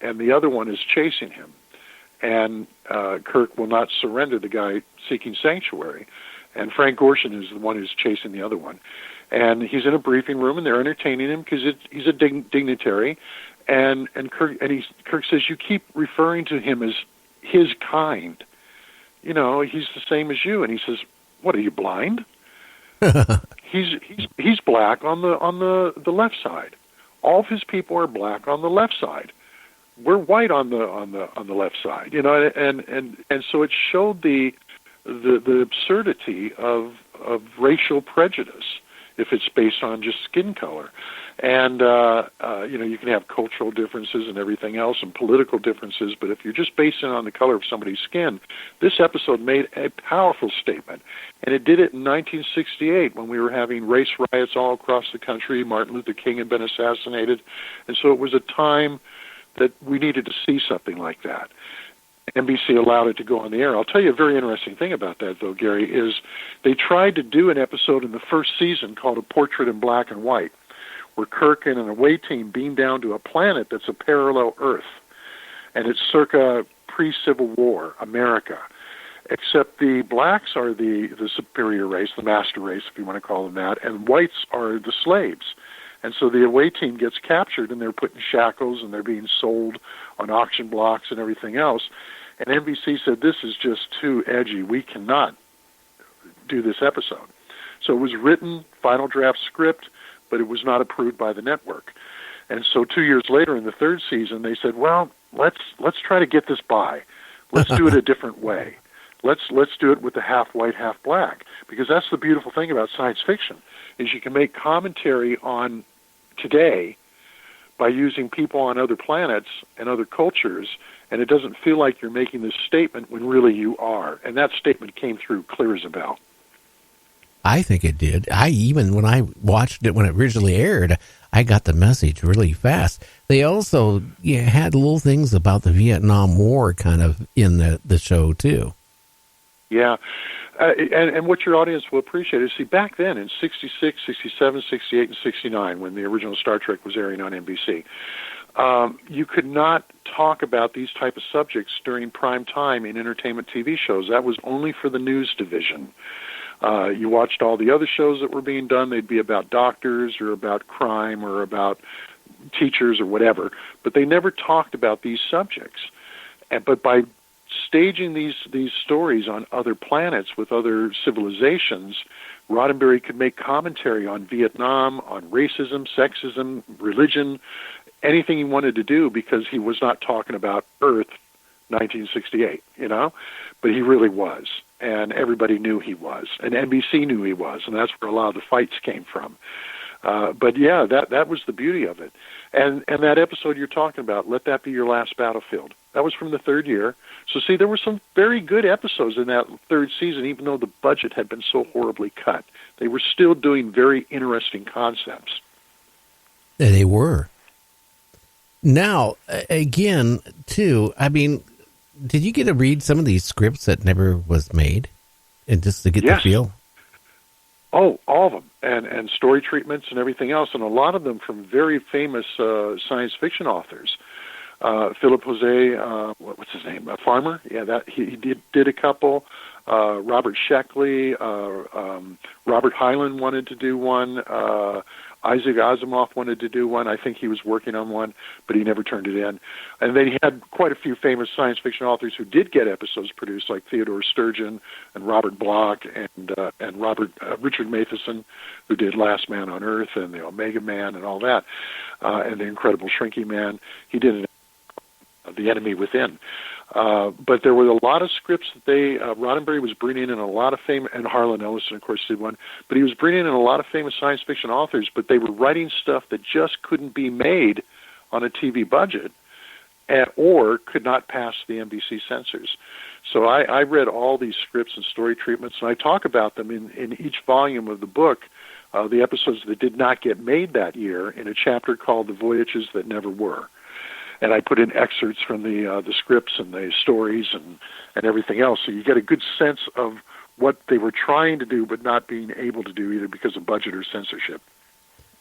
and the other one is chasing him. And Kirk will not surrender the guy seeking sanctuary. And Frank Gorshin is the one who's chasing the other one. And he's in a briefing room, and they're entertaining him because he's a dignitary. And Kirk says, "You keep referring to him as his kind. You know, he's the same as you." And he says, "What, are you blind?" He's black on the left side. All of his people are black on the left side. We're white on the left side. You know, and so it showed the absurdity of racial prejudice if it's based on just skin color. And, you know, you can have cultural differences and everything else and political differences, but if you're just basing it on the color of somebody's skin, this episode made a powerful statement. And it did it in 1968 when we were having race riots all across the country. Martin Luther King had been assassinated. And so it was a time that we needed to see something like that. NBC allowed it to go on the air. I'll tell you a very interesting thing about that, though, Gary, is they tried to do an episode in the first season called A Portrait in Black and White, where Kirk and an away team beam down to a planet that's a parallel Earth, and it's circa pre-Civil War America, except the blacks are the superior race, the master race, if you want to call them that, and whites are the slaves. And so the away team gets captured, and they're put in shackles, and they're being sold on auction blocks and everything else. And NBC said, "This is just too edgy. We cannot do this episode." So it was written, final draft script, but it was not approved by the network. And so 2 years later, in the third season, they said, "Well, let's try to get this by. Let's do it a different way. Let's do it with the half white, half black." Because that's the beautiful thing about science fiction, is you can make commentary on today by using people on other planets and other cultures, and it doesn't feel like you're making this statement when really you are. And that statement came through clear as a bell. I think it did. When I watched it when it originally aired, I got the message really fast. They also had little things about the Vietnam War kind of in the show, too. Yeah. And what your audience will appreciate is, see, back then in 66, 67, 68, and 69, when the original Star Trek was airing on NBC, you could not talk about these type of subjects during prime time in entertainment TV shows. That was only for the news division. You watched all the other shows that were being done, they'd be about doctors or about crime or about teachers or whatever, but they never talked about these subjects. But by staging these stories on other planets with other civilizations, Roddenberry could make commentary on Vietnam, on racism, sexism, religion, anything he wanted to do, because he was not talking about Earth 1968, you know? But he really was, and everybody knew he was, and NBC knew he was, and that's where a lot of the fights came from. But yeah, that was the beauty of it. And that episode you're talking about, Let That Be Your Last Battlefield, that was from the third year. So see, there were some very good episodes in that third season, even though the budget had been so horribly cut. They were still doing very interesting concepts. They were. Now, again, too, I mean, did you get to read some of these scripts that never was made? And just to get the feel? Oh, all of them, and story treatments and everything else, and a lot of them from very famous science fiction authors. Philip Jose, what's his name? Farmer. Yeah, that he did a couple. Robert Sheckley, Robert Hyland wanted to do one. Isaac Asimov wanted to do one. I think he was working on one, but he never turned it in. And then he had quite a few famous science fiction authors who did get episodes produced, like Theodore Sturgeon and Robert Bloch and Richard Matheson, who did Last Man on Earth and the Omega Man and all that, and the Incredible Shrinking Man. He did The Enemy Within. But there were a lot of scripts that Roddenberry was bringing in a lot of famous, and Harlan Ellison, of course, did one, but he was bringing in a lot of famous science fiction authors, but they were writing stuff that just couldn't be made on a TV budget or could not pass the NBC censors. So I read all these scripts and story treatments, and I talk about them in each volume of the book, the episodes that did not get made that year, in a chapter called The Voyages That Never Were. And I put in excerpts from the scripts and the stories and everything else, so you get a good sense of what they were trying to do but not being able to do, either because of budget or censorship.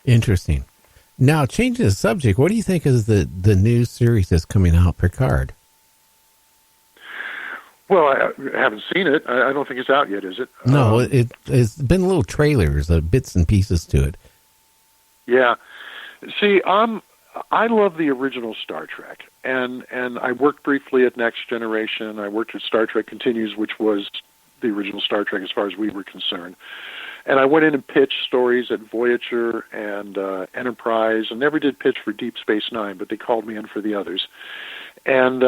Interesting. Now, changing the subject, what do you think is the new series that's coming out, Picard? Well, I haven't seen it. I don't think it's out yet, is it? No, it's been little trailers, bits and pieces to it. Yeah. See, I love the original Star Trek, and I worked briefly at Next Generation. I worked at Star Trek Continues, which was the original Star Trek as far as we were concerned. And I went in and pitched stories at Voyager and Enterprise, and never did pitch for Deep Space Nine, but they called me in for the others. And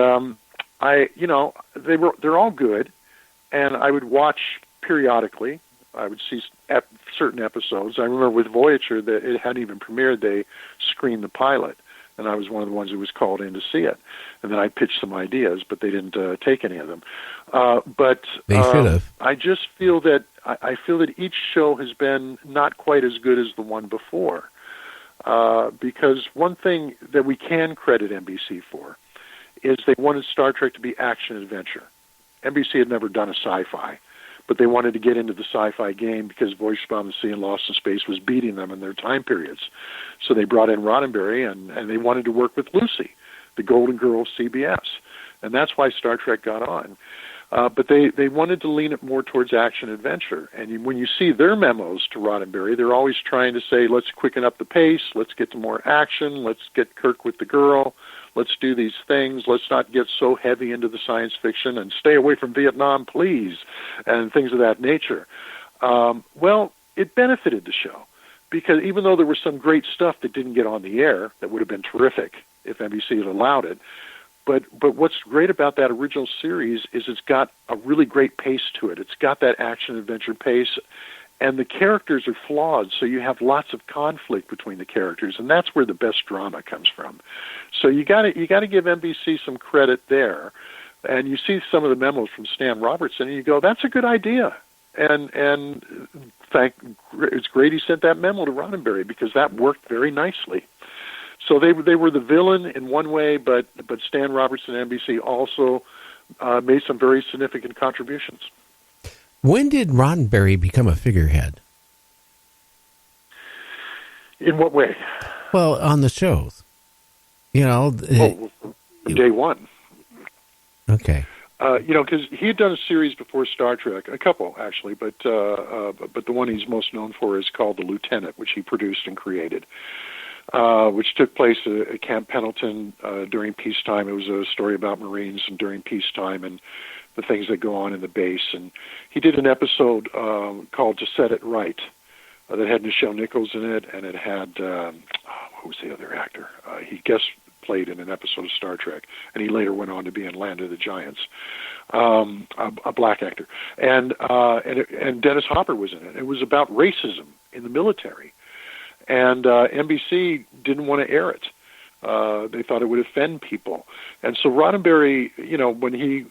they're all good, and I would watch periodically. I would see certain episodes. I remember with Voyager that it hadn't even premiered. They screened the pilot, and I was one of the ones who was called in to see it. And then I pitched some ideas, but they didn't take any of them. But they should have. I just feel that I feel that each show has been not quite as good as the one before. Because one thing that we can credit NBC for is they wanted Star Trek to be action-adventure. NBC had never done a sci-fi, but they wanted to get into the sci-fi game because Voyage Beyond the Sea and Lost in Space was beating them in their time periods. So they brought in Roddenberry, and they wanted to work with Lucy, the golden girl of CBS. And that's why Star Trek got on. But they wanted to lean it more towards action-adventure. And when you see their memos to Roddenberry, they're always trying to say, let's quicken up the pace, let's get to more action, let's get Kirk with the girl, let's do these things, let's not get so heavy into the science fiction, and stay away from Vietnam, please, and things of that nature. Well, it benefited the show, because even though there was some great stuff that didn't get on the air that would have been terrific if NBC had allowed it, but what's great about that original series is it's got a really great pace to it. It's got that action-adventure pace, and the characters are flawed, so you have lots of conflict between the characters, and that's where the best drama comes from. So you got to give NBC some credit there, and you see some of the memos from Stan Robertson, and you go, "That's a good idea," and it's great he sent that memo to Roddenberry because that worked very nicely. So they were the villain in one way, but Stan Robertson and NBC also made some very significant contributions. When did Roddenberry become a figurehead? In what way? Well, on the shows. Day one. Okay. Because he had done a series before Star Trek, a couple actually, but the one he's most known for is called The Lieutenant, which he produced and created, which took place at Camp Pendleton during peacetime. It was a story about Marines and during peacetime and the things that go on in the base. And he did an episode called To Set It Right that had Nichelle Nichols in it, and it had, what was the other actor? He guest played in an episode of Star Trek, and he later went on to be in Land of the Giants, a black actor. And Dennis Hopper was in it. It was about racism in the military. And NBC didn't want to air it. They thought it would offend people. And so Roddenberry, when he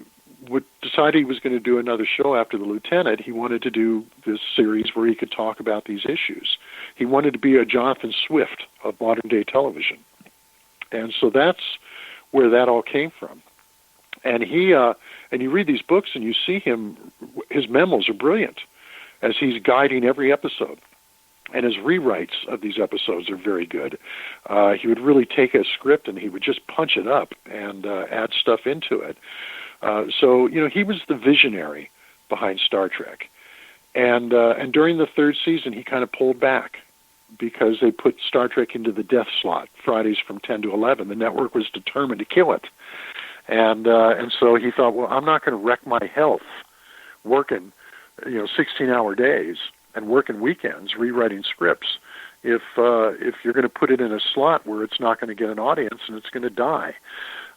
would decide he was going to do another show after The Lieutenant, he wanted to do this series where he could talk about these issues. He wanted to be a Jonathan Swift of modern-day television. And so that's where that all came from. And and you read these books and you see his memos are brilliant as he's guiding every episode. And his rewrites of these episodes are very good. He would really take a script and he would just punch it up and add stuff into it. So he was the visionary behind Star Trek. And during the third season, he kind of pulled back because they put Star Trek into the death slot, Fridays from 10 to 11. The network was determined to kill it. And so he thought, well, I'm not going to wreck my health working, 16-hour days and working weekends, rewriting scripts, if you're going to put it in a slot where it's not going to get an audience and it's going to die.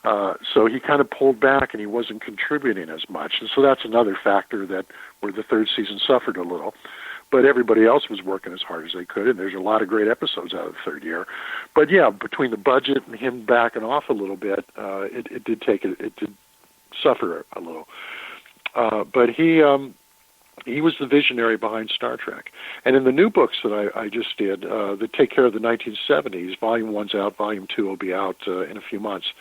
So he kind of pulled back and he wasn't contributing as much. And so that's another factor where the third season suffered a little. But everybody else was working as hard as they could, and there's a lot of great episodes out of the third year. But yeah, between the budget and him backing off a little bit, it did suffer a little. But he was the visionary behind Star Trek. And in the new books that I just did, that take care of the 1970s, Volume 1's out, Volume 2 will be out in a few months.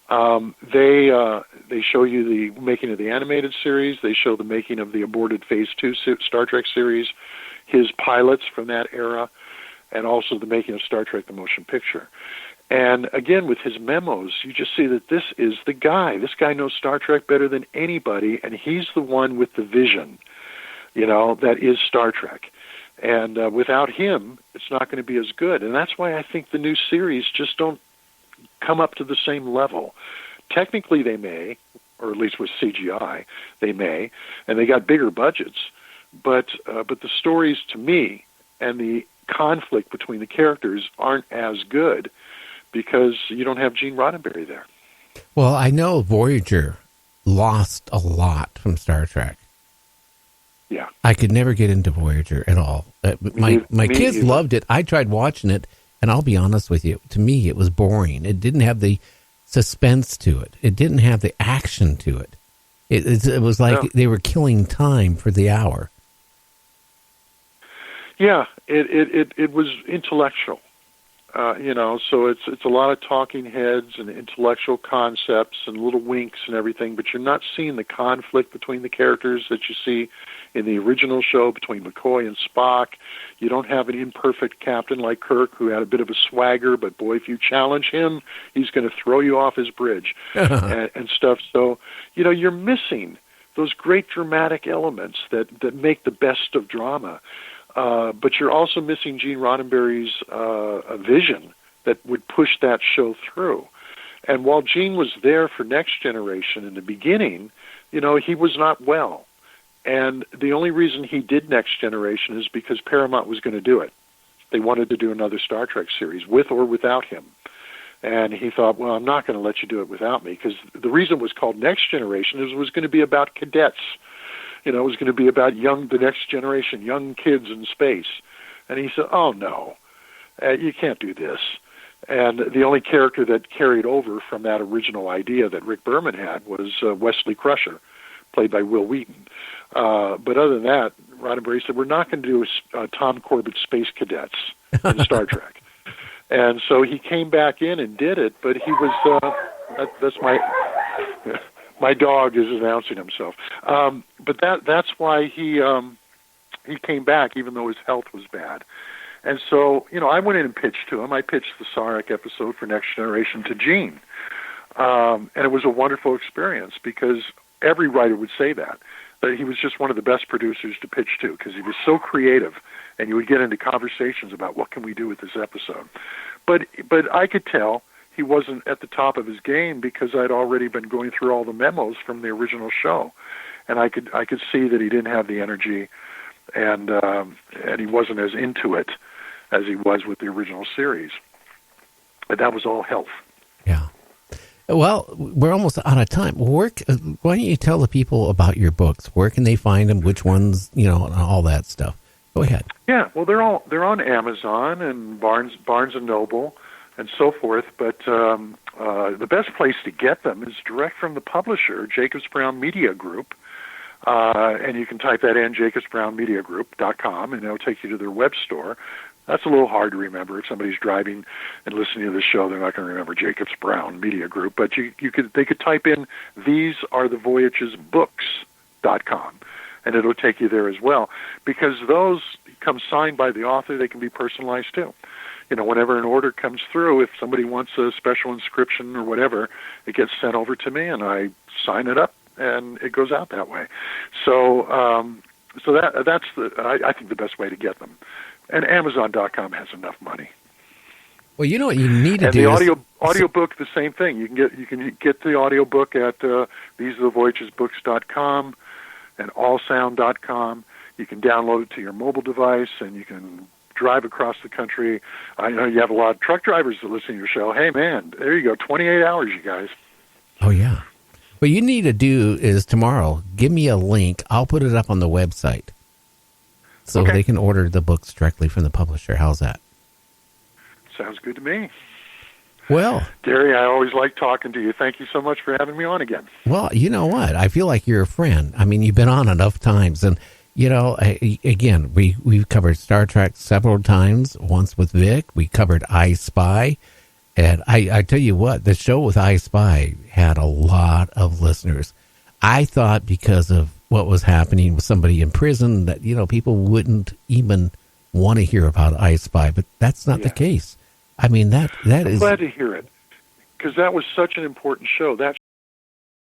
They show you the making of the animated series. They show the making of the aborted Phase 2 Star Trek series, his pilots from that era. and also the making of Star Trek: The Motion Picture. And again, with his memos, you just see that this is the guy. This guy knows Star Trek better than anybody, and he's the one with the vision, that is Star Trek. And without him, it's not going to be as good. And that's why I think the new series just don't come up to the same level. Technically, they may, or at least with CGI, they may, and they got bigger budgets. But the stories, to me, and the conflict between the characters aren't as good, because you don't have Gene Roddenberry there. Well, I know Voyager lost a lot from Star Trek. Yeah. I could never get into Voyager at all. My kids loved it. I tried watching it, and I'll be honest with you, to me it was boring. It didn't have the suspense to it. It didn't have the action to it. It was like they were killing time for the hour. Yeah, it was intellectual. So it's a lot of talking heads and intellectual concepts and little winks and everything, but you're not seeing the conflict between the characters that you see in the original show between McCoy and Spock. You don't have an imperfect captain like Kirk who had a bit of a swagger, but boy, if you challenge him, he's going to throw you off his bridge and stuff. So, you're missing those great dramatic elements that make the best of drama. But you're also missing Gene Roddenberry's vision that would push that show through. And while Gene was there for Next Generation in the beginning, he was not well. And the only reason he did Next Generation is because Paramount was going to do it. They wanted to do another Star Trek series, with or without him. And he thought, well, I'm not going to let you do it without me, because the reason it was called Next Generation is it was going to be about cadets. It was going to be about the next generation, young kids in space. And he said, oh, no, you can't do this. And the only character that carried over from that original idea that Rick Berman had was Wesley Crusher, played by Will Wheaton. But other than that, Roddenberry said, we're not going to do Tom Corbett Space Cadets in Star Trek. And so he came back in and did it, but he was, that's my... My dog is announcing himself. But that's why he came back, even though his health was bad. And so, I went in and pitched to him. I pitched the Sarek episode for Next Generation to Gene. And it was a wonderful experience, because every writer would say that he was just one of the best producers to pitch to, because he was so creative, and you would get into conversations about what can we do with this episode. But I could tell he wasn't at the top of his game, because I'd already been going through all the memos from the original show, and I could see that he didn't have the energy, and he wasn't as into it as he was with the original series. But that was all health. Yeah. Well, we're almost out of time. Why don't you tell the people about your books? Where can they find them? Which ones? And all that stuff. Go ahead. Yeah. Well, they're on Amazon and Barnes and Noble and so forth, but the best place to get them is direct from the publisher, Jacobs Brown Media Group, and you can type that in, jacobsbrownmediagroup.com, and it'll take you to their web store. That's a little hard to remember. If somebody's driving and listening to the show, they're not going to remember Jacobs Brown Media Group, but they could type in thesearethevoyagesbooks.com, and it'll take you there as well, because those come signed by the author. They can be personalized too. Whenever an order comes through, if somebody wants a special inscription or whatever, it gets sent over to me, and I sign it up, and it goes out that way. So that's I think the best way to get them. And Amazon.com has enough money. Well, what you need to do. And the audiobook, the same thing. You can get the audiobook at thesearethevoyagesbooks.com and allsound.com. You can download it to your mobile device, and you can drive across the country. I know you have a lot of truck drivers that listen to your show. Hey, man, there you go, 28 hours, you guys. Oh, yeah. What you need to do is tomorrow, give me a link. I'll put it up on the website so they can order the books directly from the publisher. How's that? Sounds good to me. Well, Gary, I always like talking to you. Thank you so much for having me on again. Well, you know what? I feel like you're a friend. I mean, you've been on enough times, and again, we've covered Star Trek several times, once with Vic. We covered I Spy. And I tell you what, the show with I Spy had a lot of listeners. I thought because of what was happening with somebody in prison that, people wouldn't even want to hear about I Spy, but that's not the case. I mean, that I'm is glad to hear it, because that was such an important show. That